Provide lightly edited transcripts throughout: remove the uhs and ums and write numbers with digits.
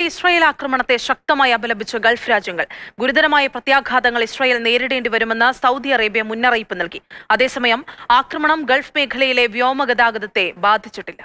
Israel ആക്രമണത്തെ ശക്തമായി അപലപിച്ച് Gulf രാജ്യങ്ങൾ. ഗുരുതരമായ പ്രത്യാഘാതങ്ങൾ ഇസ്രായേൽ നേരിടേണ്ടി വരുമെന്ന് സൗദി അറേബ്യ മുന്നറിയിപ്പ് നൽകി. അതേസമയം ആക്രമണം ഗൾഫ് മേഖലയിലെ വ്യോമഗതാഗതത്തെ ബാധിച്ചിട്ടില്ല.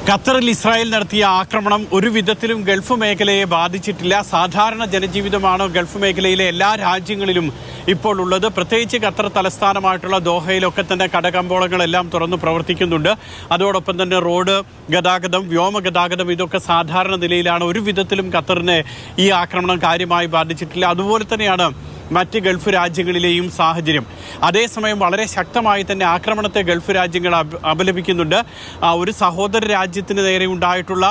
ഖത്തറിൽ ഇസ്രായേൽ നടത്തിയ ആക്രമണം ഒരു വിധത്തിലും ഗൾഫ് മേഖലയെ ബാധിച്ചിട്ടില്ല. സാധാരണ ജനജീവിതമാണ് ഗൾഫ് മേഖലയിലെ എല്ലാ രാജ്യങ്ങളിലും ഇപ്പോൾ ഉള്ളത്. പ്രത്യേകിച്ച് ഖത്തർ തലസ്ഥാനമായിട്ടുള്ള ദോഹയിലൊക്കെ തന്നെ കടകമ്പോളങ്ങളെല്ലാം തുറന്ന് പ്രവർത്തിക്കുന്നുണ്ട്. അതോടൊപ്പം തന്നെ റോഡ് ഗതാഗതം, വ്യോമഗതാഗതം ഇതൊക്കെ സാധാരണ നിലയിലാണ്. ഒരു വിധത്തിലും ഖത്തറിനെ ഈ ആക്രമണം കാര്യമായി ബാധിച്ചിട്ടില്ല. അതുപോലെ തന്നെയാണ് മറ്റ് ഗൾഫ് രാജ്യങ്ങളിലെയും സാഹചര്യം. അതേസമയം വളരെ ശക്തമായി തന്നെ ആക്രമണത്തെ ഗൾഫ് രാജ്യങ്ങൾ അപലപിക്കുന്നുണ്ട്. ഒരു സഹോദര രാജ്യത്തിന് നേരെ ഉണ്ടായിട്ടുള്ള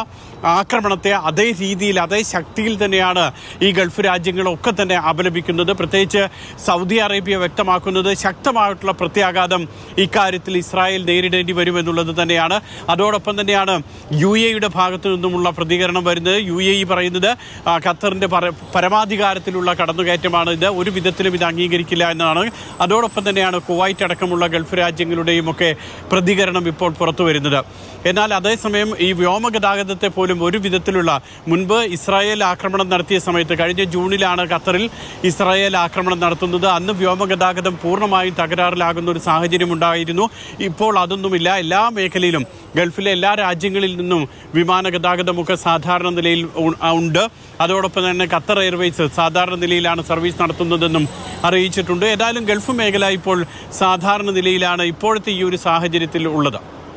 ആക്രമണത്തെ അതേ രീതിയിൽ അതേ ശക്തിയിൽ തന്നെയാണ് ഈ ഗൾഫ് രാജ്യങ്ങളൊക്കെ തന്നെ അപലപിക്കുന്നത്. പ്രത്യേകിച്ച് സൗദി അറേബ്യ വ്യക്തമാക്കുന്നത് ശക്തമായിട്ടുള്ള പ്രത്യാഘാതം ഇക്കാര്യത്തിൽ ഇസ്രായേൽ നേരിടേണ്ടി വരുമെന്നുള്ളത് തന്നെയാണ്. അതോടൊപ്പം തന്നെയാണ് UAE ഭാഗത്തു നിന്നുമുള്ള പ്രതികരണം വരുന്നത്. UAE പറയുന്നത് ഖത്തറിൻ്റെ പരമാധികാരത്തിലുള്ള കടന്നുകയറ്റമാണ് ഇത്, ഒരു വിധത്തിലും ഇത് അംഗീകരിക്കില്ല എന്നാണ്. അതോടൊപ്പം തന്നെയാണ് കുവൈറ്റ് അടക്കമുള്ള ഗൾഫ് രാജ്യങ്ങളുടെയും ഒക്കെ പ്രതികരണം ഇപ്പോൾ പുറത്തു വരുന്നത്. എന്നാൽ അതേസമയം ഈ വ്യോമഗതാഗതത്തെ പോലും ഒരു വിധത്തിലുള്ള മുൻപ് ഇസ്രായേൽ ആക്രമണം നടത്തിയ സമയത്ത് കഴിഞ്ഞ ജൂണിലാണ് ഖത്തറിൽ ഇസ്രായേൽ ആക്രമണം നടത്തുന്നത്. അന്ന് വ്യോമഗതാഗതം പൂർണ്ണമായും തകരാറിലാകുന്ന ഒരു സാഹചര്യം ഉണ്ടായിരുന്നു. ഇപ്പോൾ അതൊന്നുമില്ല. എല്ലാ മേഖലയിലും ഗൾഫിലെ എല്ലാ രാജ്യങ്ങളിൽ നിന്നും വിമാന ഗതാഗതമൊക്കെ സാധാരണ നിലയിൽ ഉണ്ട്. അതോടൊപ്പം തന്നെ ഖത്തർ എയർവേസ് സാധാരണ നിലയിലാണ് സർവീസ് നടത്തുന്നതെന്നും അറിയിച്ചിട്ടുണ്ട്. ഏതായാലും ഗൾഫ് മേഖല ഇപ്പോൾ സാധാരണ നിലയിലാണ് ഇപ്പോഴത്തെ ഈ ഒരു സാഹചര്യത്തിൽ ഉള്ളത്.